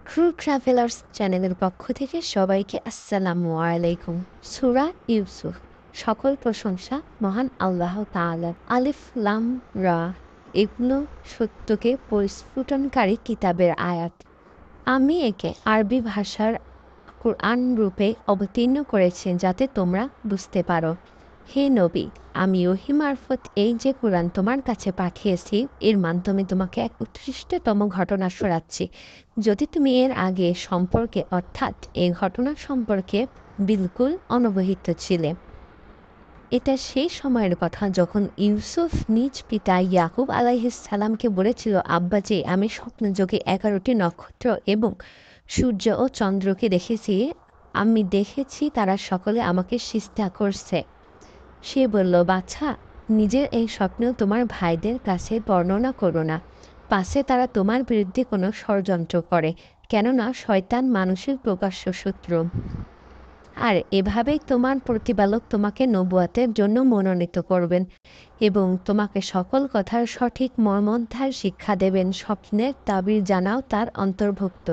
True travellers চ্যানেলের পক্ষ থেকে সবাইকে আসসালামু আলাইকুম। সূরা ইউসুফ। সকল প্রশংসা মহান আল্লাহ তাআলার। আলিফ লাম রা, এগুলো সত্যকে পরিস্ফুটনকারী কিতাবের আয়াত। আমি একে আরবি ভাষার কুরআন রূপে অবতীর্ণ করেছি যাতে তোমরা বুঝতে পারো। হে নবী, আমি ওহী মারফত এই যে কুরআন তোমার কাছে পাঠিয়েছি, এর মাধ্যমে তোমাকে এক উৎকৃষ্টতম ঘটনা শোনাচ্ছি। যদি তুমি এর আগে সম্পর্কে অর্থাৎ এই ঘটনা সম্পর্কে বিলকুল অনবহিত ছিলে। এটা সেই সময়ের কথা যখন ইউসুফ নিজ পিতা ইয়াকুব আলাইহিস সালামকে বলেছিল, আব্বাজি, আমি স্বপ্নযোগে 11টি নক্ষত্র এবং সূর্য ও চন্দ্রকে দেখেছি। আমি দেখেছি তারা সকলে আমাকে সিজদা করছে। সে বলল, বাছা, নিজের এই স্বপ্ন তোমার ভাইদের কাছে বর্ণনা করো না, পাছে তারা তোমার বিরুদ্ধে কোনো ষড়যন্ত্র করে, কেননা শয়তান মানুষের প্রকাশ্য শত্রু। আর এভাবেই তোমার প্রতিপালক তোমাকে নবুয়াতের জন্য মনোনীত করবেন এবং তোমাকে সকল কথার সঠিক মর্মোদ্ধার শিক্ষা দেবেন। স্বপ্নের তাবির জানাও তার অন্তর্ভুক্ত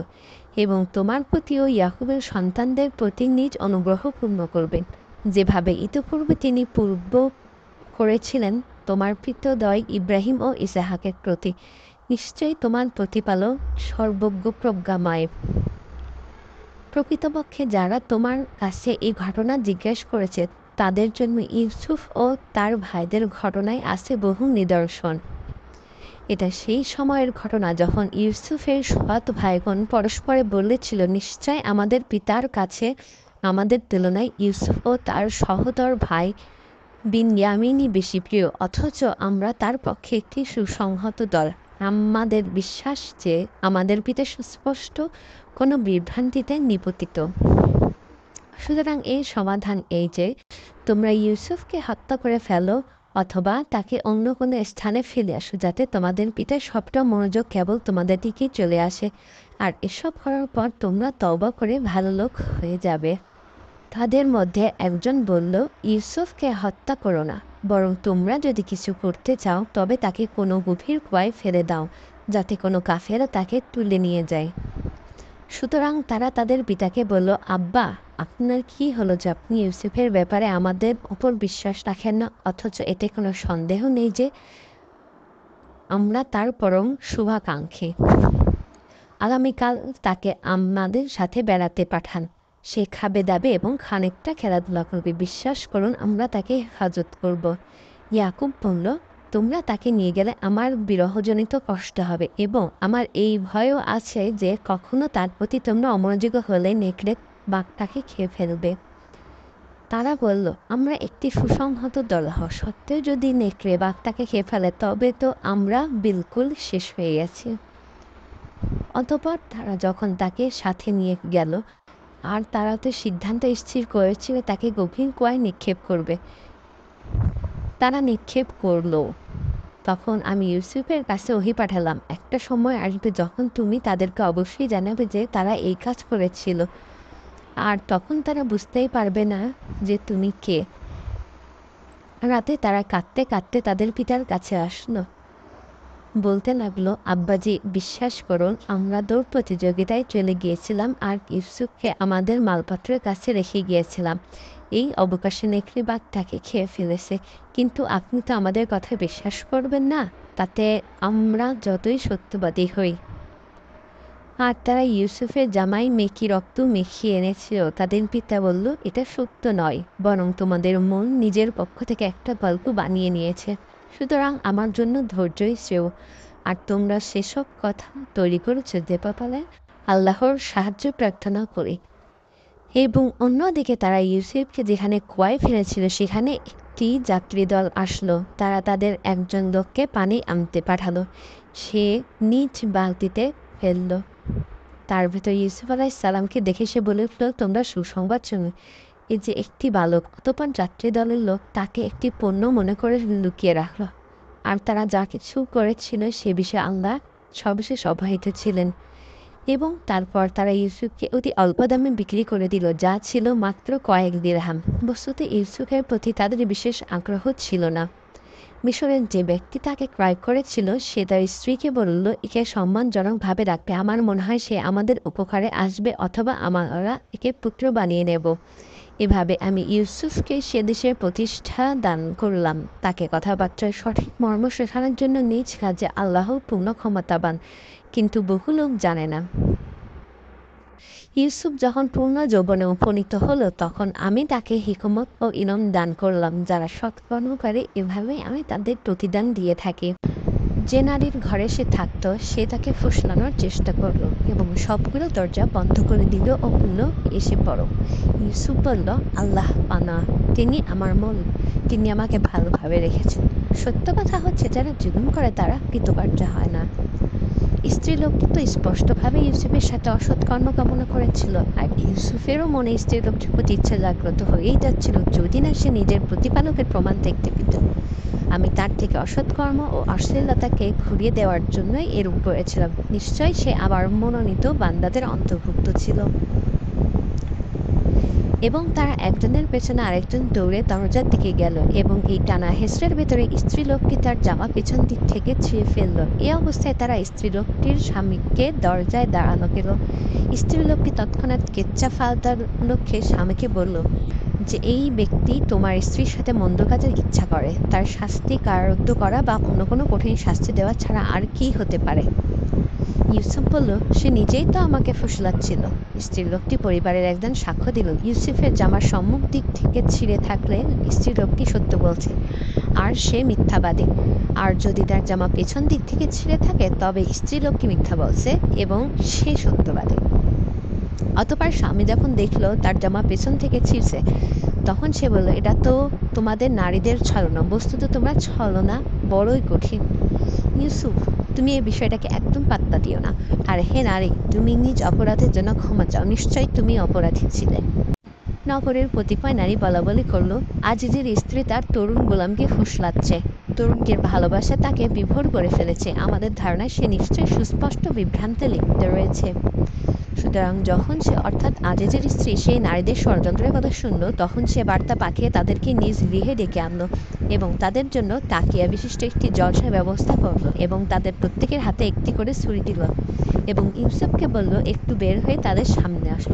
এবং তোমার প্রতি ও ইয়াকুবের সন্তানদের প্রতি নিজ অনুগ্রহ পূর্ণ করবেন, যেভাবে ইতিপূর্বে তিনি পূর্ব করেছিলেন তোমার পিতৃদ্বয় ইব্রাহিম ও ইসহাকের প্রতি। নিশ্চয়ই তোমার প্রতিপালক সর্বজ্ঞ প্রজ্ঞাময়। প্রকৃতপক্ষে যারা তোমার কাছে এই ঘটনা জিজ্ঞেস করেছে তাদের জন্য ইউসুফ ও তার ভাইদের ঘটনায় আছে বহু নিদর্শন। এটা সেই সময়ের ঘটনা যখন ইউসুফের সৎ ভাইগণ পরস্পরে বলেছিল, নিশ্চয় আমাদের পিতার কাছে আমাদের তুলনায় ইউসুফ ও তার সহোদর ভাই বিনয়ামীনই বেশি প্রিয়, অথচ আমরা তার পক্ষে একটি সুসংহত দল। আমাদের বিশ্বাস যে আমাদের পিতা সুস্পষ্ট কোনো বিভ্রান্তিতে নিপতিত। সুতরাং এর সমাধান এই যে তোমরা ইউসুফকে হত্যা করে ফেলো অথবা তাকে অন্য কোনো স্থানে ফেলে আসো, যাতে তোমাদের পিতার সবটা মনোযোগ কেবল তোমাদের দিকেই চলে আসে। আর এসব করার পর তোমরা তওবা করে ভালো লোক হয়ে যাবে। তাদের মধ্যে একজন বলল, ইউসুফকে হত্যা করো না, বরং তোমরা যদি কিছু করতে চাও তবে তাকে কোনো গভীর কুয়ায় ফেলে দাও, যাতে কোনো কাফেরা তাকে তুলে নিয়ে যায়। সুতরাং তারা তাদের পিতাকে বলল, আব্বা, আপনার কি হলো যে আপনি ইউসুফের ব্যাপারে আমাদের উপর বিশ্বাস রাখেন না, অথচ এতে কোনো সন্দেহ নেই যে আমরা তার পরম শুভাকাঙ্ক্ষী। আগামীকাল তাকে আমাদের সাথে বেড়াতে পাঠান। সে খাবে দাবে এবং খানিকটা খেলাধুলা করবে। বিশ্বাস করুন, আমরা তাকে হেফাজত করব। ইয়াকুব বলল, তোমরা তাকে নিয়ে গেলে আমার বিরহজনিত কষ্ট হবে এবং আমার এই ভয়ও আছে যে কখনো তার প্রতি তোমরা অমনোযোগী হলে নেকড়ে বাঘটাকে খেয়ে ফেলবে। তারা বলল, আমরা একটি সুসংহত দল হওয়া সত্ত্বেও যদি নেকড়ে বাঘটাকে খেয়ে ফেলে তবে তো আমরা বিলকুল শেষ হয়ে গেছি। অতঃপর তারা যখন তাকে সাথে নিয়ে গেল আর তারা তো সিদ্ধান্ত স্থির করেছিল তাকে গভীর কুয়ায় নিক্ষেপ করবে, তারা নিক্ষেপ করলো। তখন আমি ইউসুফের কাছে ওহী পাঠালাম, একটা সময় আসবে যখন তুমি তাদেরকে অবশ্যই জানাবে যে তারা এই কাজ করেছিল, আর তখন তারা বুঝতেই পারবে না যে তুমি কে। রাতে তারা কাঁদতে কাঁদতে তাদের পিতার কাছে আসলো। বলতে লাগলো, আব্বাজি, বিশ্বাস করুন, আমরা দৌড় প্রতিযোগিতায় চলে গিয়েছিলাম আর ইউসুফকে আমাদের মালপত্রের কাছে রেখে গিয়েছিলাম। এই অবকাশে নেকড়ে বাঘটাকে খেয়ে ফেলেছে, কিন্তু আপনি তো আমাদের কথা বিশ্বাস করবেন না, তাতে আমরা যতই সত্যবাদী হই। আর তারা ইউসুফের জামাই মেকি রক্ত মেখিয়ে এনেছিল। তাদের পিতা বলল, এটা সত্য নয়, বরং তোমাদের মন নিজের পক্ষ থেকে একটা গল্প বানিয়ে নিয়েছে। সুতরাং আমার জন্য ধৈর্যই শ্রেয়। আর তোমরা সেসব কথা তৈরি করেছো যে ব্যাপারে আল্লাহর সাহায্য প্রার্থনা করি। এবং অন্যদিকে তারা ইউসুফকে যেখানে কুয়ায় ফেলেছিল সেখানে একটি যাত্রী দল আসলো। তারা তাদের একজন লোককে পানি আনতে পাঠালো। সে নিজ বালতিতে ফেলল। তার ভেতর ইউসুফ আলাইসাল্লামকে দেখে সে বলে উঠল, তোমরা সুসংবাদ শুনো। এই যে একটি বালক। অতঃপর যাত্রী দলের লোক তাকে একটি পণ্য মনে করে লুকিয়ে রাখল। আর তারা যা কিছু করেছিল সে বিষয়ে আল্লাহ সর্বশেষ অবহিত ছিলেন। এবং তারপর তারা ইউসুফকে অতি অল্প দামে বিক্রি করে দিল, যা ছিল মাত্র কয়েক দিরহাম। বস্তুত ইউসুফের প্রতি তাদের বিশেষ আগ্রহ ছিল না। মিশরের যে ব্যক্তি তাকে ক্রয় করেছিল সে তার স্ত্রীকে বলল, একে সম্মানজনকভাবে রাখবে, আমার মনে হয় সে আমাদের উপকারে আসবে, অথবা আমরা একে পুত্র বানিয়ে নেব। এভাবে আমি ইউসুফকে সে দেশের প্রতিষ্ঠা দান করলাম। তাকে কথাবার্তার সঠিক মর্ম শেখানোর জন্য নিজ কাজে আল্লাহ পূর্ণ ক্ষমতাবান, কিন্তু বহু লোক জানে না। ইউসুফ যখন পূর্ণ যৌবনে উপনীত হলো তখন আমি তাকে হিকমত ও ইলম দান করলাম। যারা সৎকর্ম করে এভাবেই আমি তাদের প্রতিদান দিয়ে থাকি। যে নারীর ঘরে সে থাকত সে তাকে ফুসলানোর চেষ্টা করলো এবং সবগুলো দরজা বন্ধ করে দিল ও বলল, এসে পড়ো। ইউসুফ বলল, আল্লাহ পানা, তিনি আমার মূল, তিনি আমাকে ভালোভাবে রেখেছেন। সত্য কথা হচ্ছে, যারা জুলুম করে তারা কৃতকার্য হয় না। স্ত্রীলোকটি তো স্পষ্টভাবে ইউসুফের সাথে অসৎ কর্ম কামনা করেছিল, আর ইউসুফেরও মনে স্ত্রীলোকটির প্রতি ইচ্ছা জাগ্রত হয়েই যাচ্ছিল, যদি না সে নিজের প্রতিপালকের প্রমাণ দেখতে পেত। আমি তার থেকে অসৎকর্ম ও অশ্লীলতাকে ঘুরিয়ে দেওয়ার জন্যই এরূপ করেছিলাম। নিশ্চয়ই সে আবার মনোনীত বান্দাদের অন্তর্ভুক্ত ছিল। এবং তারা একজনের পেছনে আরেকজন দৌড়ে দরজার দিকে গেল এবং এই টানা হেসড়ের ভেতরে স্ত্রীলোকটি তার জামা পেছন দিক থেকে ছিঁড়ে ফেলল। এই অবস্থায় তারা স্ত্রীলোকটির স্বামীকে দরজায় দাঁড়ানো গেল। স্ত্রীলোকটি তৎক্ষণাৎ কেচ্চা ফালতার লক্ষ্যে স্বামীকে বলল যে, এই ব্যক্তি তোমার স্ত্রীর সাথে মন্দ কাজের ইচ্ছা করে, তার শাস্তি কারারুদ্ধ করা বা অন্য কোনো কঠিন শাস্তি দেওয়া ছাড়া আর কি হতে পারে। ইউসুফ বলল, সে নিজেই তো আমাকে ফুসলাচ্ছিল। স্ত্রীলোকটি পরিবারের একজন সাক্ষ্য দিল, ইউসুফের জামার সম্মুখ দিক থেকে ছিঁড়ে থাকলে স্ত্রীলোকটি সত্য বলছে আর সে মিথ্যাবাদী, আর যদি তার জামা পেছন দিক থেকে ছিঁড়ে থাকে তবে স্ত্রীলোকটি মিথ্যা বলছে এবং সে সত্যবাদী। অতঃপর স্বামী যখন দেখলো তার জামা পেছন থেকে ছিঁড়ছে তখন সে বলল, এটা তো তোমাদের নারীদের ছলনা, বস্তুত তোমরা ছলনা বড়ই কঠিন। ইউসুফ, তুমি এই বিষয়টাকে একদম পাত্তা দিও না, আর হে নারী, তুমি নিজ অপরাধের জন্য ক্ষমা চাও, নিশ্চয়ই তুমি অপরাধী ছিলে। নগরের কতিপয় নারী বলাবলি করলো, আজিজের স্ত্রী তার তরুণ গোলামকে ফুসলাচ্ছে, তরুণটির ভালোবাসা তাকে বিভোর করে ফেলেছে, আমাদের ধারণায় সে নিশ্চয়ই সুস্পষ্ট বিভ্রান্তে লিপ্ত রয়েছে। সুতরাং যখন সে অর্থাৎ আজিজের স্ত্রী সেই নারীদের ষড়যন্ত্রের কথা শুনল তখন সে বার্তা পাঠিয়ে তাদেরকে নিজ গৃহে ডেকে আনলো এবং তাদের জন্য তাকিয়া বিশিষ্ট একটি জলসার ব্যবস্থা করলো এবং তাদের প্রত্যেকের হাতে একটি করে ছুরি দিল এবং ইউসুফকে বলল, একটু বের হয়ে তাদের সামনে আসো।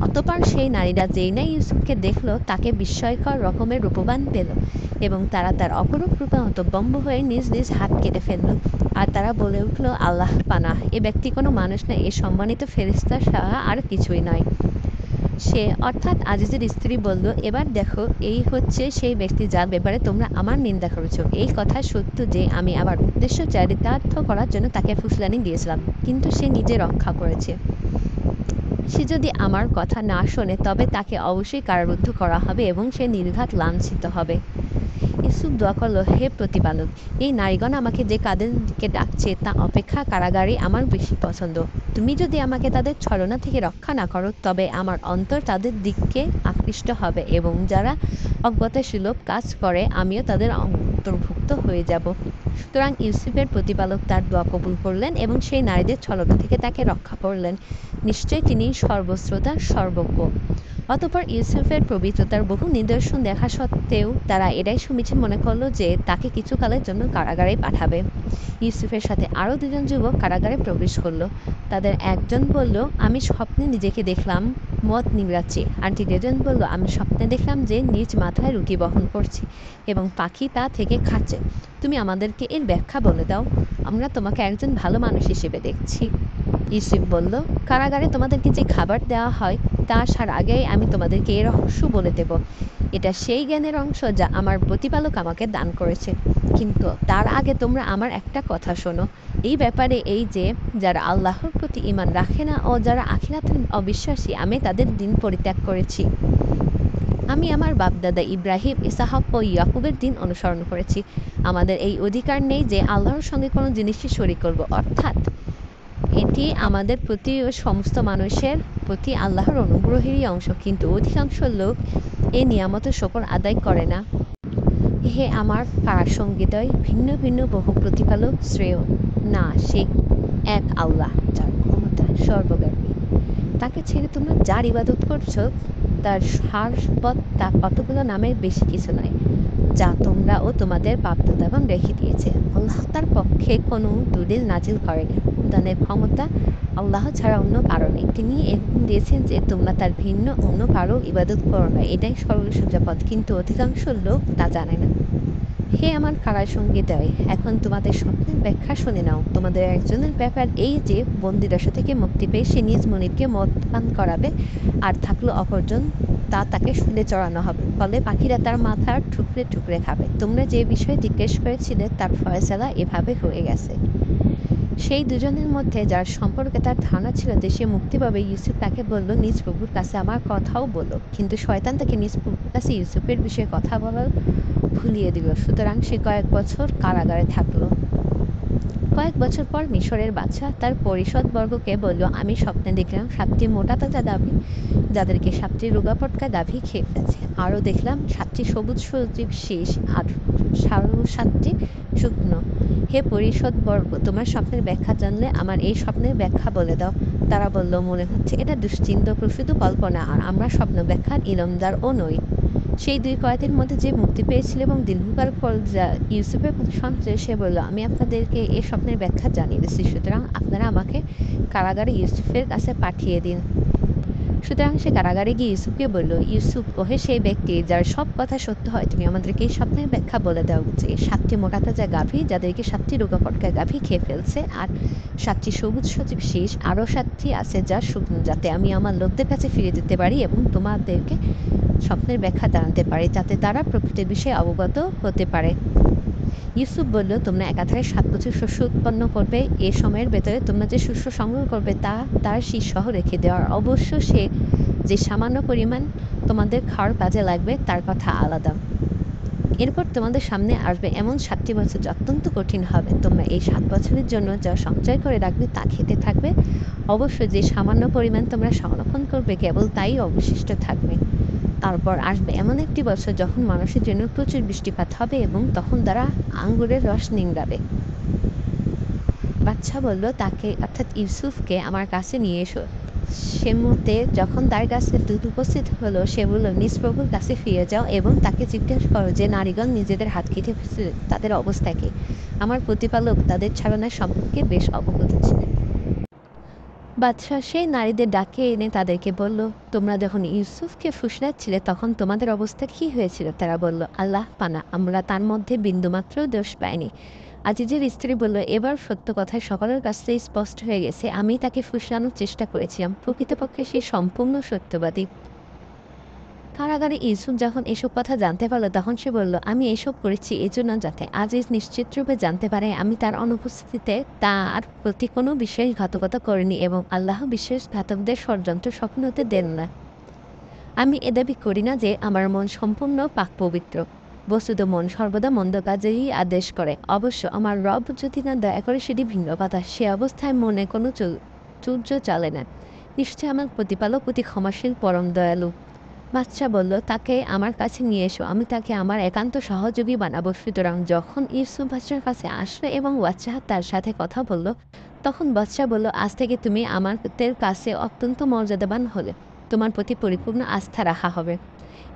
অতঃপর সেই নারীরা যেই না ইউসুফকে দেখল তাকে বিস্ময়কর রকমের রূপবান পেল এবং তারা তার অপরূপ রূপে হতভম্ব হয়ে নিজ নিজ হাত কেটে ফেলল। আর তারা বলে উঠল, আল্লাহ পানাহ, এ ব্যক্তি কোনো মানুষ নয়, এ সম্মানিত ফেরেশতা ছাড়া আর কিছুই নয়। সে অর্থাৎ আজিজের স্ত্রী বলল, এবার দেখো, এই হচ্ছে সেই ব্যক্তি যার ব্যাপারে তোমরা আমার নিন্দা করেছ। এই কথা সত্য যে আমি আমার উদ্দেশ্য চরিতার্থ করার জন্য তাকে ফুসলানি দিয়েছিলাম, কিন্তু সে নিজে রক্ষা করেছে। সে যদি আমার কথা না শোনে তবে তাকে অবশ্যই কারারুদ্ধ করা হবে এবং সে নির্ঘাত লাঞ্ছিত হবে। ইউসুফ দোয়া করল, হে প্রতিপালক, এই নারীগণ আমাকে যে কাদের দিকে ডাকছে তা অপেক্ষা কারাগারে আমার বেশি পছন্দ। তুমি যদি আমাকে তাদের ছলনা থেকে রক্ষা না করো তবে আমার অন্তর তাদের দিকে আকৃষ্ট হবে এবং যারা অজ্ঞতাসুলভ কাজ করে আমিও তাদের অন্তর্ভুক্ত হয়ে যাব। সুতরাং ইউসুফের প্রতিপালক তার দোয়া কবুল করলেন এবং সেই নারীদের ছলনা থেকে তাকে রক্ষা করলেন। নিশ্চয়ই তিনি সর্বশ্রোতা সর্বজ্ঞ। অতঃপর ইউসুফের পবিত্রতার বহু নিদর্শন দেখা সত্ত্বেও তারা এটাই সমীচীন মনে করল যে তাকে কিছুকালের জন্য কারাগারে পাঠাবে। ইউসুফের সাথে আরও দুজন যুবক কারাগারে প্রবেশ করলো। তাদের একজন বলল, আমি স্বপ্নে নিজেকে দেখলাম মদ নিংড়াচ্ছি, আর দ্বিতীয়জন বলল, আমি স্বপ্নে দেখলাম যে নিজ মাথায় রুটি বহন করছি এবং পাখি তা থেকে খাচ্ছে। তুমি আমাদেরকে এর ব্যাখ্যা বলে দাও, আমরা তোমাকে একজন ভালো মানুষ হিসেবে দেখছি। ইউসুফ বলল, কারাগারে তোমাদেরকে যে খাবার দেওয়া হয় তা আসার আগেই আমি তোমাদেরকে এর রহস্য বলে দেব। এটা সেই জ্ঞানের অংশ যা আমার প্রতিপালক আমাকে দান করেছে। কিন্তু তার আগে তোমরা আমার একটা কথা শোনো। এই ব্যাপারে এই যে যারা আল্লাহর প্রতি ঈমান রাখে না ও যারা আখিরাতে অবিশ্বাসী, আমি তাদের দিন পরিত্যাগ করেছি। আমি আমার বাপদাদা ইব্রাহিম, ইসহাক ও ইয়াকুবের দিন অনুসরণ করেছি। আমাদের এই অধিকার নেই যে আল্লাহর সঙ্গে কোনো জিনিসই শরীক করব, অর্থাৎ এটি আমাদের প্রতি ও সমস্ত মানুষের প্রতি আল্লাহর অনুগ্রহেরই অংশ, কিন্তু অধিকাংশ লোক এই নিয়ামতের শকর আদায় করে না। হে আমার প্রাসঙ্গিকদ্বয়, ভিন্ন ভিন্ন বহু প্রতিপালক শ্রেয় না, সে এক আল্লাহ যার ক্ষমতা সর্বব্যাপী। তাকে ছেড়ে তোমরা যার ইবাদত করছো তার সারবৎ তা কতগুলো নামের বেশি কিছু নয়। যা তোমরা ও তোমাদের বাপ-দাদাগণ রেখে দিয়েছে। আল্লাহ তার পক্ষে কোনো দলিল নাজিল করেনি। দানের ক্ষমতা আল্লাহ ছাড়া অন্য কারো নেই। তিনি এরকম দিয়েছেন যে তোমরা তার ভিন্ন অন্য কারো ইবাদত করো না, এটাই সর্বসোজা পথ, কিন্তু অধিকাংশ লোক তা জানে না। হে আমার কারার সঙ্গীদ্বয়, এখন তোমাদের স্বপ্নের ব্যাখ্যা শুনে নাও। তোমাদের একজনের ব্যাপার এই যে বন্দিদশা থেকে মুক্তি পেয়ে সে নিজ মনিবকে মদ পান করাবে, আর থাকলো অপরজন তাকে শুলে চড়ানো হবে, ফলে পাখিরা তার মাথার টুকরে টুকরে খাবে। তোমরা যে বিষয়ে জিজ্ঞেস করেছিলে তার ফয়সালা এভাবে হয়ে গেছে। সেই দুজনের মধ্যে যার সম্পর্কে তার ধারণা ছিল যে সে মুক্তি পাবে, ইউসুফ তাকে বলল, নিজ প্রভুর কাছে আমার কথাও বলো। কিন্তু শয়তান তাকে নিজ প্রভুর কাছে ইউসুফের বিষয়ে কথা বলার ভুলিয়ে দিল। সুতরাং সে কয়েক বছর কারাগারে থাকলো। কয়েক বছর পর মিশরের বাদশাহ তার পরিষদবর্গকে বলল, আমি স্বপ্নে দেখলাম 7টি মোটা তাজা গাভী, যাদেরকে 7টি রোগা পটকা গাভী খেয়ে ফেলেছে। আরও দেখলাম 7টি সবুজ সজীব শীষ আর 7টি শুকনো। হে পরিষদবর্গ, তোমার স্বপ্নের ব্যাখ্যা জানলে আমার এই স্বপ্নের ব্যাখ্যা বলে দাও। তারা বলল, মনে হচ্ছে এটা দুশ্চিন্ত প্রসূত কল্পনা, আর আমরা স্বপ্ন ব্যাখ্যার ইলমদারও নই। সেই 2 কয়েদির মধ্যে যে মুক্তি পেয়েছিল এবং দীর্ঘকাল পর যা ইউসুফের প্রতি সন্ত্রাস, সে বলল, আমি আপনাদেরকে এই স্বপ্নের ব্যাখ্যা জানিয়ে দিচ্ছি, সুতরাং আপনারা আমাকে কারাগারে ইউসুফের কাছে পাঠিয়ে দিন। সুতরাং সে কারাগারে গিয়ে ইউসুফকে বলল, ইউসুফ, ওহে সেই ব্যক্তি যার সব কথা সত্য হয়, তুমি আমাদেরকে এই স্বপ্নের ব্যাখ্যা বলে দেওয়া উচিত। 7টি মোটা তাজা গাভী, যাদেরকে 7টি রোগা পটকা গাভী খেয়ে ফেলছে, আর 7টি সবুজ সজীব শীষ, আরও 7টি আছে যা শুকনো, যাতে আমি আমার লোকদের কাছে ফিরে যেতে পারি এবং তোমাদেরকে স্বপ্নের ব্যাখ্যা জানাতে পারি, যাতে তারা প্রকৃতির বিষয়ে অবগত হতে পারে। ইউসুফ বলল, তোমরা একাধারে 7 বছর শস্য উৎপন্ন করবে। এ সময়ের ভেতরে তোমরা যে শস্য সংগ্রহ করবে তা তার শীষসহ রেখে দেওয়ার, অবশ্য সে যে সামান্য পরিমাণ তোমাদের খাওয়ার কাজে লাগবে তার কথা আলাদা। এরপর তোমাদের সামনে আসবে এমন 7টি বছর যা অত্যন্ত কঠিন হবে। তোমরা এই 7 বছরের জন্য যা সঞ্চয় করে রাখবে তা খেতে থাকবে, অবশ্য যে সামান্য পরিমাণ তোমরা সংরক্ষণ করবে কেবল তাই অবশিষ্ট থাকবে। তারপর আসবে এমন একটি বছর যখন মানুষের জন্য প্রচুর বৃষ্টিপাত হবে এবং তখন তারা আঙ্গুরের রস নিংড়াবে। বাদশাহ বলল, তাকে অর্থাৎ ইউসুফকে আমার কাছে নিয়ে এসো। সে মুহূর্তে যখন তার কাছে দূত উপস্থিত হলো, সে বলল, নিজ প্রভুর কাছে ফিরে যাও এবং তাকে জিজ্ঞাসা করো যে নারীগণ নিজেদের হাত কেটে ফেলছে, তাদের অবস্থা কি। আমার প্রতিপালক তাদের ছাড়ানোর সম্পর্কে বেশ অবগত ছিলেন। বাদশাহ সেই নারীদের ডাকে এনে তাদেরকে বলল, তোমরা যখন ইউসুফকে ফুসলাচ্ছিলে তখন তোমাদের অবস্থা কী হয়েছিল? তারা বলল, আল্লাহ পানা, আমরা তার মধ্যে বিন্দুমাত্র দোষ পাইনি। আজিজের স্ত্রী বলল, এবার সত্য কথায় সকলের কাছে স্পষ্ট হয়ে গেছে, আমি তাকে ফুসলানোর চেষ্টা করেছিলাম, প্রকৃতপক্ষে সে সম্পূর্ণ সত্যবাদী। কারাগারে ইউসুফ যখন এসব কথা জানতে পারল তখন সে বলল, আমি এসব করেছি এজন্য যাতে আজিজ নিশ্চিতরূপে জানতে পারে আমি তার অনুপস্থিতিতে তার প্রতি কোনো বিশ্বাসঘাতকতা করিনি এবং আল্লাহ বিশ্বাসঘাতকদের ষড়যন্ত্র সফল হতে দেন না। আমি এ দাবি করি না যে আমার মন সম্পূর্ণ পাক পবিত্র। বস্তুত মন সর্বদা মন্দ কাজেই আদেশ করে। অবশ্য আমার রব যদি না দয়া করে সেটি ভিন্ন কথা। সে অবস্থায় মনে কোনো চুর্য চলে না। নিশ্চয় আমার প্রতিপালক অতি ক্ষমাশীল পরম দয়ালু। বাদশাহ বলল, তাকে আমার কাছে নিয়ে এসো, আমি তাকে আমার একান্ত সহযোগী বানাবো। সুতরাং যখন ইউসুফ বাদশার কাছে আসলো এবং বাদশাহ তার সাথে কথা বলল, তখন বাদশাহ বলল, আজ থেকে তুমি আমাদের কাছে অত্যন্ত মর্যাদাবান হলে, তোমার প্রতি পরিপূর্ণ আস্থা রাখা হবে।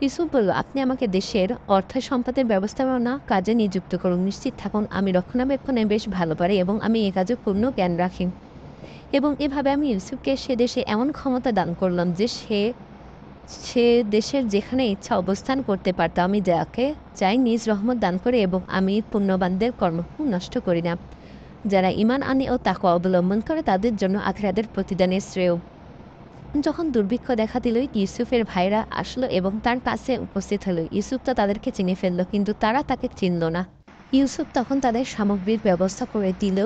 ইউসুফ বলল, আপনি আমাকে দেশের অর্থ সম্পদের ব্যবস্থাপনা কাজে নিযুক্ত করুন। নিশ্চিত থাকুন আমি রক্ষণাবেক্ষণে বেশ ভালো পারি এবং আমি এ কাজে পূর্ণ জ্ঞান রাখি। এবং এভাবে আমি ইউসুফকে সে দেশে এমন ক্ষমতা দান করলাম যে সে দেশের যেখানে ইচ্ছা অবস্থান করতে পারত। আমি যাকে চাই নিজ রহমত দান করে এবং আমি পুণ্যবানদের কর্ম নষ্ট করি না। যারা ঈমান আনে ও তাকওয়া অবলম্বন করে তাদের জন্য আখিরাতের প্রতিদানের শ্রেয়। যখন দুর্ভিক্ষ দেখা দিল, ইউসুফের ভাইরা আসলো এবং তার কাছে উপস্থিত হলো। ইউসুফ তো তাদেরকে চিনে ফেললো, কিন্তু তারা তাকে চিনল না। ইউসুফ তখন তাদের সামগ্রীর ব্যবস্থা করে দিল।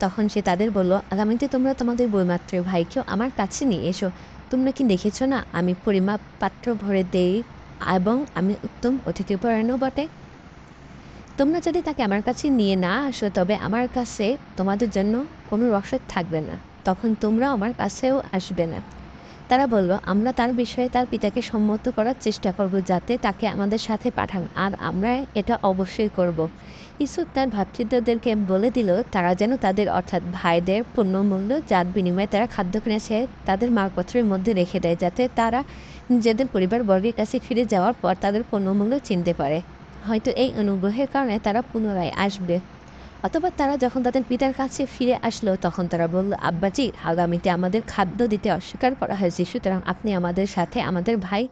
তখন সে তাদের বলল, আগামীতে তোমরা তোমাদের বৈমাত্র ভাইকেও আমার কাছে নিয়ে এসো। তোমরা কি দেখেছ না আমি পরিমাপ পাত্র ভরে দেই এবং আমি উত্তম অতিথিপরায়ণও বটে। তোমরা যদি তাকে আমার কাছে নিয়ে না আসো তবে আমার কাছে তোমাদের জন্য কোনো রসদ থাকবে না, তখন তোমরা আমার কাছেও আসবে না। তারা বলল, আমরা তার বিষয়ে তার পিতাকে সম্মত করার চেষ্টা করব যাতে তাকে আমাদের সাথে পাঠান, আর আমরা এটা অবশ্যই করব। ইউসুফ তার ভ্রাতৃদ্বয়দেরকে বলে দিল তারা যেন তাদের অর্থাৎ ভাইদের পণ্যমূল্য যার বিনিময়ে তারা খাদ্য কিনেছে তাদের মালপত্রের মধ্যে রেখে দেয়, যাতে তারা নিজেদের পরিবারবর্গের কাছে ফিরে যাওয়ার পর তাদের পণ্যমূল্য চিনতে পারে। হয়তো এই অনুগ্রহের কারণে তারা পুনরায় আসবে। অথবা তারা যখন তাদের পিতার কাছে ফিরে আসলো তখন তারা বলল, আব্বাজি, আগামীতে আমাদের খাদ্য দিতে অস্বীকার করা হয়েছে, সুতরাং আপনি আমাদের সাথে আমাদের ভাই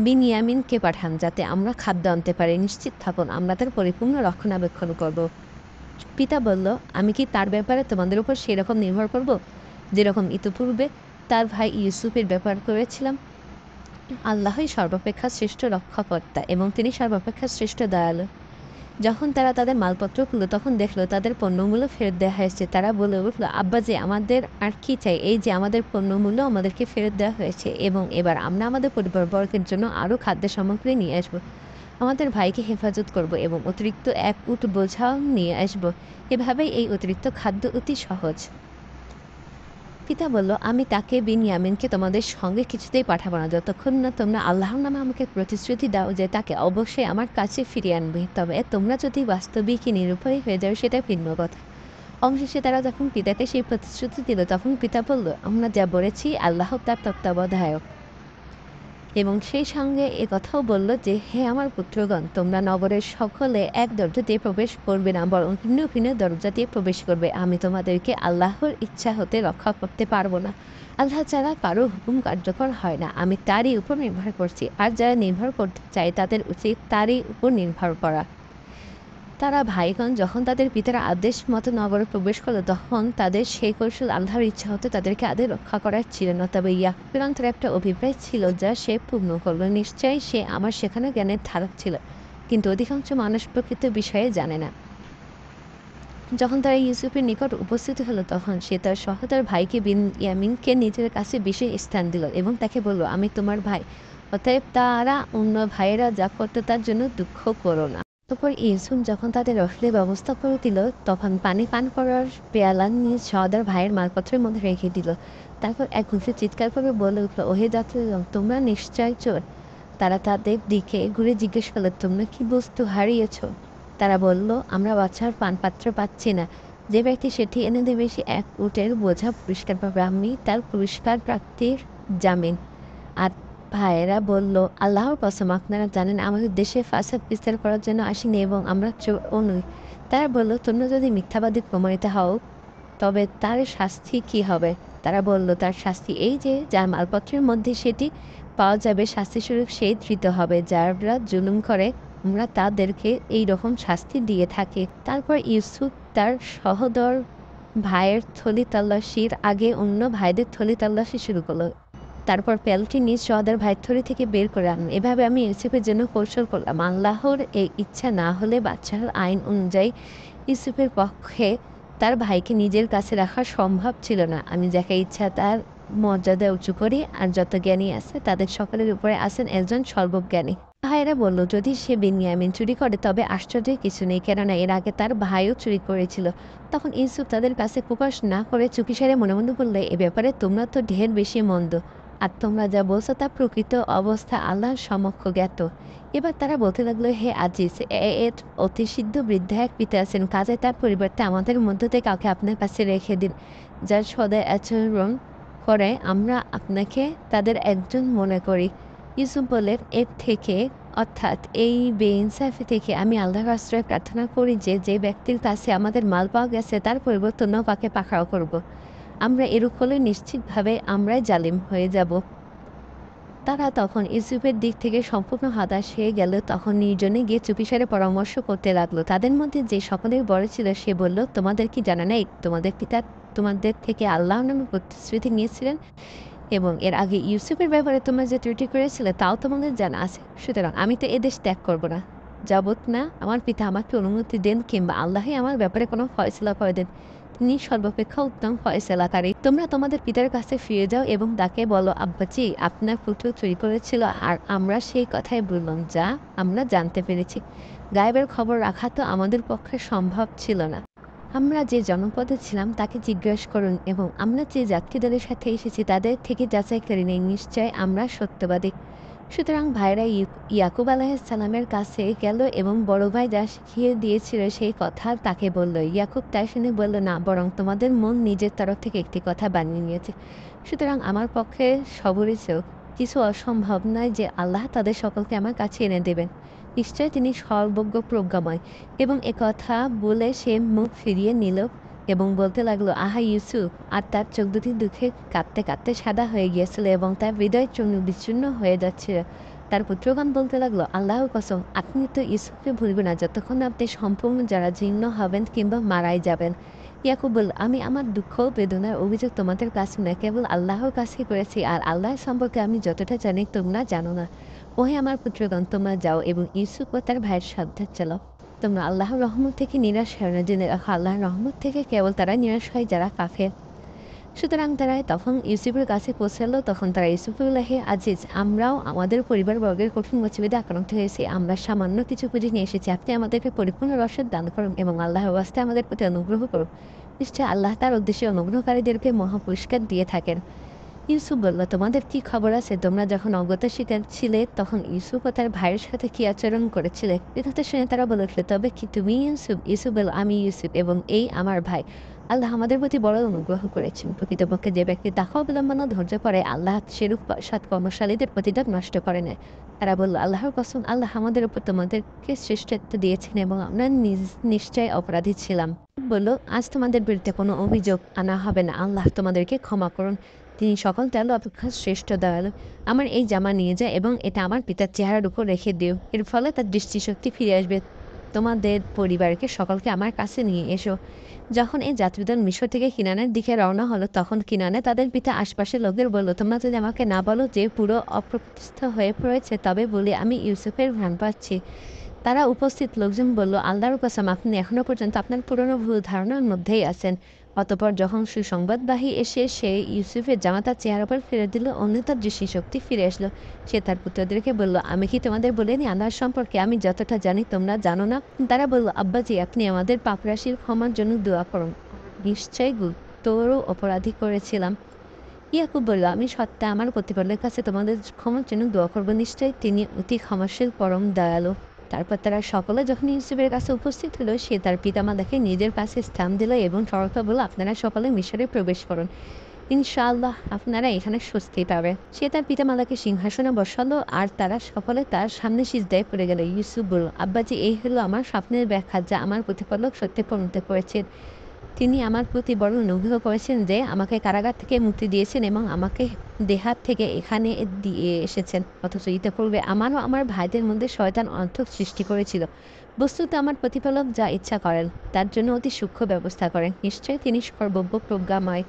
বিনিয়ামিনকে পাঠান যাতে আমরা খাদ্য আনতে পারি। নিশ্চিত থাকুন, আমরা তার পরিপূর্ণ রক্ষণাবেক্ষণ করব। পিতা বলল, আমি কি তার ব্যাপারে তোমাদের উপর সেরকম নির্ভর করব যেরকম ইতিপূর্বে তার ভাই ইউসুফের ব্যাপার করেছিলাম? আল্লাহই সর্বাপেক্ষা শ্রেষ্ঠ রক্ষাকর্তা এবং তিনি সর্বাপেক্ষা শ্রেষ্ঠ দয়ালু। যখন তারা তাদের মালপত্র খুলল তখন দেখলো তাদের পণ্যমূল্য ফেরত দেওয়া হয়েছে। তারা বলে উঠল, আব্বাজি, আমাদের আর কি চাই? এই যে আমাদের পণ্যমূল্য আমাদেরকে ফেরত দেওয়া হয়েছে এবং এবার আমরা আমাদের পরিবারবর্গের জন্য আরও খাদ্য সামগ্রী নিয়ে আসবো। আমাদের ভাইকে হেফাজত করব এবং অতিরিক্ত এক উট বোঝাও নিয়ে আসব। এভাবেই এই অতিরিক্ত খাদ্য অতি সহজ। পিতা বলল, আমি তাকে বিনিয়ামিনকে তোমাদের সঙ্গে কিছুতেই পাঠাবো না যতক্ষণ না তোমরা আল্লাহর নামে আমাকে প্রতিশ্রুতি দাও যে তাকে অবশ্যই আমার কাছে ফিরিয়ে আনবে। তবে তোমরা যদি বাস্তবিকই নিরুপায় হয়ে যাও সেটা ভিন্ন কথা। অবশেষে তারা যখন পিতাকে সেই প্রতিশ্রুতি দিল তখন পিতা বলল, আমরা যা বলেছি আল্লাহ তার তত্ত্বাবধায়ক। এবং সেই সঙ্গে কথাও বলল যে, হে আমার পুত্রগণ, তোমরা নগরের সকলে এক দরজা দিয়ে প্রবেশ করবে না, বরং ভিন্ন ভিন্ন দরজা দিয়ে প্রবেশ করবে। আমি তোমাদেরকে আল্লাহর ইচ্ছা হতে রক্ষা করতে পারবো না। আল্লাহ ছাড়া কারো হুকুম কার্যকর হয় না। আমি তারই উপর নির্ভর করছি, আর যারা নির্ভর করতে চায় তাদের উচিত তারই উপর নির্ভর করা। তারা ভাইগণ যখন তাদের পিতার আদেশ মতো নগরে প্রবেশ করল তখন তাদের সেই কৌশল আল্লাহর ইচ্ছা হতে তাদেরকে আদের রক্ষা করার ছিল না। তবে ইয়াকুবের অন্তরে একটা অভিপ্রায় ছিল যা সে পূর্ণ করল। নিশ্চয়ই সে আমার সেখানে জ্ঞানের ধারক ছিল, কিন্তু অধিকাংশ মানুষ প্রকৃত বিষয়ে জানে না। যখন তারা ইউসুফের নিকট উপস্থিত হলো তখন সে তার সহোদর ভাইকে বিনয়ামিনকে নিজের কাছে বিশেষ স্থান দিল এবং তাকে বলল, আমি তোমার ভাই, অতএব তারা অন্য ভাইয়েরা যা করতো তার জন্য দুঃখ করো না। তারপর ইউসুফ যখন তাদের রসলের ব্যবস্থা করে দিল তখন পানি পান করার পেয়ালা নিয়ে সহোদর ভাইয়ের মালপত্রের মধ্যে রেখে দিল। তারপর এক ঘুষে চিৎকার করে বলে উঠল, ওহে যাত্রীগণ, তোমরা নিশ্চয় চোর। তারা তাদের দিকে ঘুরে জিজ্ঞেস করল, তোমরা কি বস্তু হারিয়েছ? তারা বলল, আমরা বাচ্চার পানপাত্র পাচ্ছি না। যে ব্যক্তি সেটি এনে দেবে সে এক উটের বোঝা পুরস্কার পাবে। আমি তার পুরস্কার প্রাপ্তির জামিন। আর ভাইয়েরা বলল, আল্লাহর কসম, আপনারা জানেন আমাদের দেশে ফাসাদ বিস্তার করার জন্য আসেনি এবং আমরা চোরও নই। তারা বলল, তোমরা যদি মিথ্যাবাদী প্রমাণিত হও তবে তার শাস্তি কি হবে? তারা বলল, তার শাস্তি এই যে যার মালপত্রের মধ্যে সেটি পাওয়া যাবে শাস্তিস্বরূপ সেই ধৃত হবে। যারা জুলুম করে আমরা তাদেরকে এই রকম শাস্তি দিয়ে থাকি। তারপর ইউসুফ তার সহোদর ভাইয়ের থলি তল্লাশির আগে অন্য ভাইদের থলি তল্লাশি শুরু করলো। তারপর পেলটি নিজ সহোদর ভাইয়ের থলি থেকে বের করে আনলেন। এভাবে আমি ইউসুফের জন্য কৌশল করলাম। আল্লাহর এই ইচ্ছা না হলে বাদশাহর আইন অনুযায়ী ইউসুফের পক্ষে তার ভাইকে নিজের কাছে রাখা সম্ভব ছিল না। আমি যাকে ইচ্ছা তার মর্যাদা উঁচু করি, আর যত জ্ঞানী আছে তাদের সকলের উপরে আছেন একজন সর্বজ্ঞানী। ভাইয়েরা বলল, যদি সে বিনিয়ামিন চুরি করে তবে আশ্চর্যের কিছু নেই, কেননা এর আগে তার ভাইও চুরি করেছিল। তখন ইউসুফ তাদের কাছে প্রকাশ না করে চুপিসারে মনে মনে বললে, এ ব্যাপারে তোমরা তো ঢের বেশি মন্দ, আর তোমরা যা বলছো তা প্রকৃত অবস্থা আল্লাহর সমক্ষ জ্ঞাত। এবার তারা বলতে লাগলো, হে আজিজ, এর অতি সিদ্ধ বৃদ্ধা এক পিতা আছেন, কাজে তার পরিবর্তে আমাদের মধ্য থেকে কাউকে আপনার কাছে রেখে দিন, যার সদয় আচরণ করে আমরা আপনাকে তাদের একজন মনে করি। ইউসুফ বললেন, এর থেকে অর্থাৎ এই বেইনসাফি থেকে আমি আল্লাহর আশ্রয় প্রার্থনা করি যে যে ব্যক্তির কাছে আমাদের মাল পাওয়া গেছে তার পরিবর্তে অন্য কাউকে পাকড়াও করব। আমরা এরূপ হলে নিশ্চিতভাবে আমরাই জালিম হয়ে যাব। তারা তখন ইউসুফের দিক থেকে সম্পূর্ণ হতাশ হয়ে গেল। তখন নির্জনে গিয়ে চুপিসারে পরামর্শ করতে লাগলো। তাদের মধ্যে যে সকলের বড় ছিল সে বলল, তোমাদের কি জানা নেই তোমাদের পিতা তোমাদের থেকে আল্লাহর নামে প্রতিশ্রুতি নিয়েছিলেন এবং এর আগে ইউসুফের ব্যাপারে তোমরা যে ত্রুটি করেছিলে তাও তোমাদের জানা আছে। সুতরাং আমি তো এদেশ ত্যাগ করব না যাবত না আমার পিতা আমাকে অনুমতি দেন কিংবা আল্লাহই আমার ব্যাপারে কোনো ফয়সলা করে দেন। তিনি সর্বাপেক্ষা উত্তম ফয়সালাকারী। তোমরা তোমাদের পিতার কাছে ফিরে যাও এবং তাকে বলো, আব্বাজি, আপনার পুত্র চুরি করেছিল আর আমরা সেই কথাই বললাম যা আমরা জানতে পেরেছি। গায়েবের খবর রাখা তো আমাদের পক্ষে সম্ভব ছিল না। আমরা যে জনপদে ছিলাম তাকে জিজ্ঞাসা করুন এবং আমরা যে যাত্রীদলের সাথে এসেছি তাদের থেকে যাচাই করে নিন, নিশ্চয় আমরা সত্যবাদী। সুতরাং ভাইরা ইয়াকুব আলাইহিসসালামের কাছে গেল এবং বড় ভাই যা শিখিয়ে দিয়েছিল সেই কথা তাকে বলল। ইয়াকুব তাই শুনে বলল, না, বরং তোমাদের মন নিজের তরফ থেকে একটি কথা বানিয়ে নিয়েছে। সুতরাং আমার পক্ষে সবরেছেও কিছু অসম্ভব নয় যে আল্লাহ তাদের সকলকে আমার কাছে এনে দেবেন। নিশ্চয় তিনি সর্বজ্ঞ প্রজ্ঞাময়। এবং একথা বলে সে মুখ ফিরিয়ে নিল এবং বলতে লাগলো, আহা ইউসুফ! আর তার চোখ দুটি দুঃখে কাঁদতে কাঁদতে সাদা হয়ে গিয়েছিল এবং তার হৃদয় চূর্ণ বিচূর্ণ হয়ে যাচ্ছিল। তার পুত্রগণ বলতে লাগলো, আল্লাহর কসম, আপনি তো ইউসুফকে ভুলবেন না যতক্ষণ না আপনি সম্পূর্ণ যারা জীর্ণ হবেন কিংবা মারাই যাবেন। ইয়াকুব বলল, আমি আমার দুঃখ বেদনার অভিযোগ তোমাদের কাছে না, কেবল আল্লাহর কাছে করেছি, আর আল্লাহ সম্পর্কে আমি যতটা জানি তোমরা জানো না। ওহে আমার পুত্রগণ, তোমরা যাও এবং ইউসুফ ও তার ভাইয়ের সাথে চলো। তোমরা আল্লাহর রহমত থেকে নিরাশ হয় না, জেনে রাখো আল্লাহর রহমত থেকে কেবল তারা নিরাশ হয় যারা কাফের। সুতরাং তারা তখন ইউসুফের কাছে পৌঁছালো। তখন তারা ইউসুফুল্লাহে আজিজ, আমরাও আমাদের পরিবারবর্গের কঠিন মুসিবতে আক্রান্ত হয়েছি। আমরা সামান্য কিছু পুঁজি নিয়ে এসেছি। আপনি আমাদেরকে পরিপূর্ণ রসদ দান করুন এবং আল্লাহর ওয়াস্তে আমাদের প্রতি অনুগ্রহ করুন। নিশ্চয় আল্লাহ তার উদ্দেশ্যে অনুগ্রহকারীদেরকে মহা পুরস্কার দিয়ে থাকেন। ইউসুফ বলল, তোমাদের কি খবর আছে? তোমরা যখন অজ্ঞত শিকার ছিলে তখন ইউসুফ ও তার ভাইয়ের সাথে কি আচরণ করেছিলে? এ কথা শুনে তারা বলে উঠল, তবে কি তুমি ইউসুফ? ইউসুফ বলল, আমি ইউসুফ এবং এই আমার ভাই। আল্লাহ আমাদের প্রতি বড় অনুগ্রহ করেছেন। প্রকৃতপক্ষে যে ব্যক্তি তাকে অবলম্বন ও ধৈর্য করে, আল্লাহ সেরূপ সৎ কর্মশালীদের প্রতিদান নষ্ট করে নেয়। তারা বলল, আল্লাহর কসম, আল্লাহ আমাদের উপর তোমাদেরকে শ্রেষ্ঠত্ব দিয়েছেন এবং আমরা নিশ্চয় অপরাধী ছিলাম। বলল, আজ তোমাদের বিরুদ্ধে কোনো অভিযোগ আনা হবে না। আল্লাহ তোমাদেরকে ক্ষমা করুন। তিনি সকল দয়ালু অপেক্ষা শ্রেষ্ঠ দয়ালু। আমার এই জামা নিয়ে যায় এবং এটা আমার পিতার চেহারার উপর রেখে দিও। এর ফলে তার দৃষ্টিশক্তি ফিরে আসবে। তোমাদের পরিবারকে সকলকে আমার কাছে নিয়ে এসো। যখন এই যাত্রীদল মিশর থেকে কিনানের দিকে রওনা হলো তখন কিনানে তাদের পিতা আশপাশের লোকদের বলল, তোমরা যদি আমাকে না বলো যে পুরো অপ্রতিষ্ঠ হয়ে পড়েছে, তবে বলি আমি ইউসুফের ঘ্রাণ পাচ্ছি। তারা উপস্থিত লোকজন বলল, আল্লাহর কসম, আপনি এখনো পর্যন্ত আপনার পুরনো ভুল ধারণার মধ্যেই আছেন। অতঃপর যখন সুসংবাদবাহী এসে সে ইউসুফের জামা তার চেহারা পর ফিরে দিল, অন্য তার দৃষ্টিশক্তি ফিরে আসলো। সে তার পুত্রদেরকে বলল, আমি কি তোমাদের বলিনি আল্লাহর সম্পর্কে আমি যতটা জানি তোমরা জানো না? তারা বলল, আব্বাজি, আপনি আমাদের পাপরাশির ক্ষমার জন্য দোয়া করুন। নিশ্চয়ই গুরুতর অপরাধী করেছিলাম। ইয়াকুব বলল, আমি সত্ত্বে আমার প্রতিপালকের কাছে তোমাদের ক্ষমার জন্য দোয়া করব। নিশ্চয়ই তিনি অতি ক্ষমাশীল পরম দয়ালু। তারপর তারা সকলে যখন ইউসুফের কাছে উপস্থিত হলো, সে তার পিতামাতাকে নিজের কাছে স্থান দিল এবং সরকার বলল, আপনারা সকলে মিশরে প্রবেশ করুন। ইনশাআল্লাহ আপনারা এখানে স্বস্তি পাবে। সে তার পিতামাতাকে সিংহাসনে বসালো আর তারা সকলে তার সামনে সিজদায় পড়ে গেল। ইউসুফ বলল, আব্বাজি, এই হলো আমার স্বপ্নের ব্যাখ্যা যা আমার প্রতিপালক সত্যে পরিণত করেছেন। তিনি আমার প্রতি বড় অনুগ্রহ করেছেন যে আমাকে কারাগার থেকে মুক্তি দিয়েছেন এবং আমাকে দেহাত থেকে এখানে দিয়ে এসেছেন। অথচ ইতিপূর্বে আমারও আমার ভাইদের মধ্যে শয়তান অনর্থক সৃষ্টি করেছিল। বস্তুত আমার প্রতিপালক যা ইচ্ছা করেন তার জন্য অতি সূক্ষ্ম ব্যবস্থা করেন। নিশ্চয়ই তিনি সর্বজ্ঞ প্রজ্ঞাময়।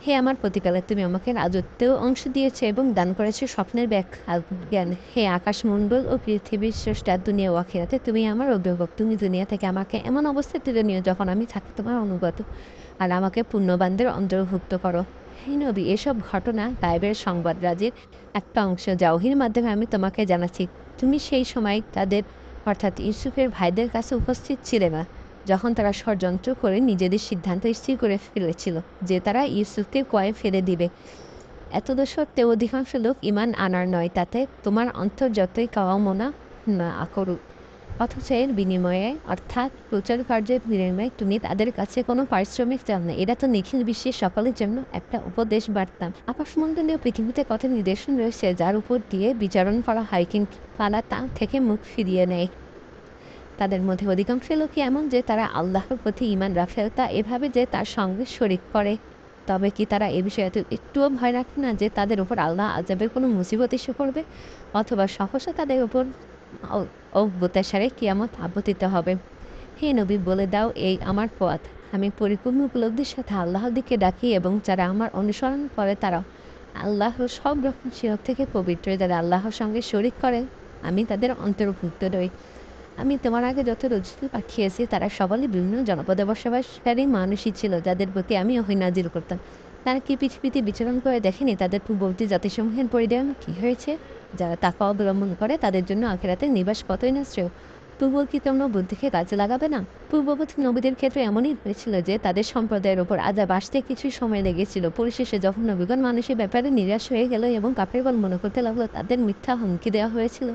হে আমার প্রতিপালক, তুমি আমাকে রাজত্বেও অংশ দিয়েছে এবং দান করেছে স্বপ্নের ব্যাখ্যা জ্ঞান। হে আকাশমণ্ডল ও পৃথিবীর স্রষ্টা, দুনিয়া ও আখিরাতে তুমি আমার অভিভাবক। তুমি দুনিয়া থেকে আমাকে এমন অবস্থায় তুলে নিও যখন আমি থাকি তোমার অনুগত, আর আমাকে পুণ্যবানদের অন্তর্ভুক্ত করো। হে নবী, এসব ঘটনা গায়েবের সংবাদরাজির একটা অংশ যা ওহীর মাধ্যমে আমি তোমাকে জানাচ্ছি। তুমি সেই সময় তাদের অর্থাৎ ইউসুফের ভাইদের কাছে উপস্থিত ছিলে না যখন তারা ষড়যন্ত্র করে নিজেদের সিদ্ধান্ত স্থির করে ফেলেছিল যে তারা ইউসুফকে কয়ে ফেলে দিবে। এতদ সত্ত্বেও অধিকাংশ লোক ঈমান আনার নয়, তাতে তোমার অন্তর যতই কামনা না করুক। অথচ এর বিনিময়ে অর্থাৎ প্রচার কার্যের বিনিময়ে তুমি তাদের কাছে কোনো পারিশ্রমিক চাও না। এরা তো নিখিল বিশ্বের সকলের জন্য একটা উপদেশ বার্তা। আকাশমণ্ডলীয় পৃথিবীতে কত নিদর্শন রয়েছে যার উপর দিয়ে বিচারণ করা হয়, কিন্তু তারা তা থেকে মুখ ফিরিয়ে নেয়। তাদের মধ্যে অধিকাংশ লোকই এমন যে তারা আল্লাহর প্রতি ঈমান রাখে, তা এভাবে যে তার সঙ্গে শরিক করে। তবে কি তারা এ বিষয়ে একটুও ভয় রাখে না যে তাদের উপর আল্লাহ আযাবের কোনো মুসিবত এসে পড়বে, অথবা সহসা তাদের উপর অত্যাচারে কিয়ামত আপতিত হবে? হে নবী, বলে দাও, এই আমার পথ। আমি পরিপূর্ণ উপলব্ধির সাথে আল্লাহর দিকে ডাকি এবং যারা আমার অনুসরণ করে তারা আল্লাহর সব রকম শিরক থেকে পবিত্র। যারা আল্লাহর সঙ্গে শরিক করে আমি তাদের অন্তর্ভুক্ত রই। আমি তোমার আগে যত রসূল পাঠিয়েছি তারা সবাই বিভিন্ন জনপদে বসবাসকারী মানুষই ছিল যাদের প্রতি আমি ওহী নাজিল করতাম। তারা কি পৃথিবীতে বিচরণ করে দেখেনি তাদের পূর্ববর্তী জাতিসমূহের পরিণাম কি হয়েছে? যারা তাকওয়া অবলম্বন করে তাদের জন্য আখিরাতের নিবাস কতই না শ্রেয়। তবুও কি তোমরা বুদ্ধিকে কাজে লাগাবে না? পূর্ববর্তী নবীদের ক্ষেত্রে এমনই হয়েছিল যে তাদের সম্প্রদায়ের ওপর আযাব আসতে কিছুই সময় লেগেছিল। পরিশেষে যখন নবীগণ মানুষের ব্যাপারে নিরাশ হয়ে গেল এবং কাফের বল মনে করতে লাগলো তাদের মিথ্যা হুমকি দেওয়া হয়েছিল,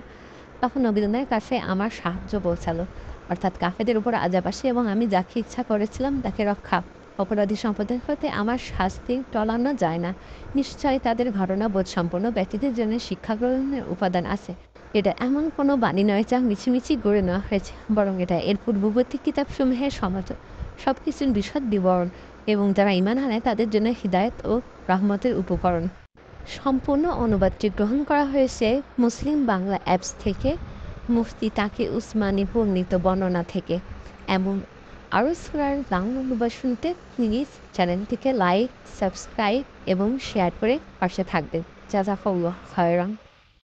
তখন নবীদের কাছে আমার সাহায্য পৌঁছালো। অর্থাৎ কাফেরদের উপর আযাব আসে এবং আমি যাকে ইচ্ছা করেছিলাম তাকে রক্ষা। অপরাধী সম্প্রদায়ের হতে আমার শাস্তি টলানো যায় না। নিশ্চয়ই তাদের ঘটনা বোধ সম্পন্ন ব্যক্তিদের জন্য শিক্ষা গ্রহণের উপাদান আছে। এটা এমন কোনো বাণী নয় যা মিছিমিছি গড়ে নেওয়া হয়েছে, বরং এটা এর পূর্ববর্তী কিতাবসমূহের সব কিছুর বিশদ বিবরণ এবং যারা ঈমান আনে তাদের জন্য হিদায়াত ও রহমতের উপকরণ। সম্পূর্ণ অনুবাদটি গ্রহণ করা হয়েছে মুসলিম বাংলা অ্যাপস থেকে, মুফতি তাকি উসমানী বর্ণিত বর্ণনা থেকে। এমন আরও সূরার বাংলা অনুবাদ শুনতে প্লিজ চ্যানেলটিকে লাইক, সাবস্ক্রাইব এবং শেয়ার করে পাশে থাকবেন। জাযাকাল্লাহু খায়রান।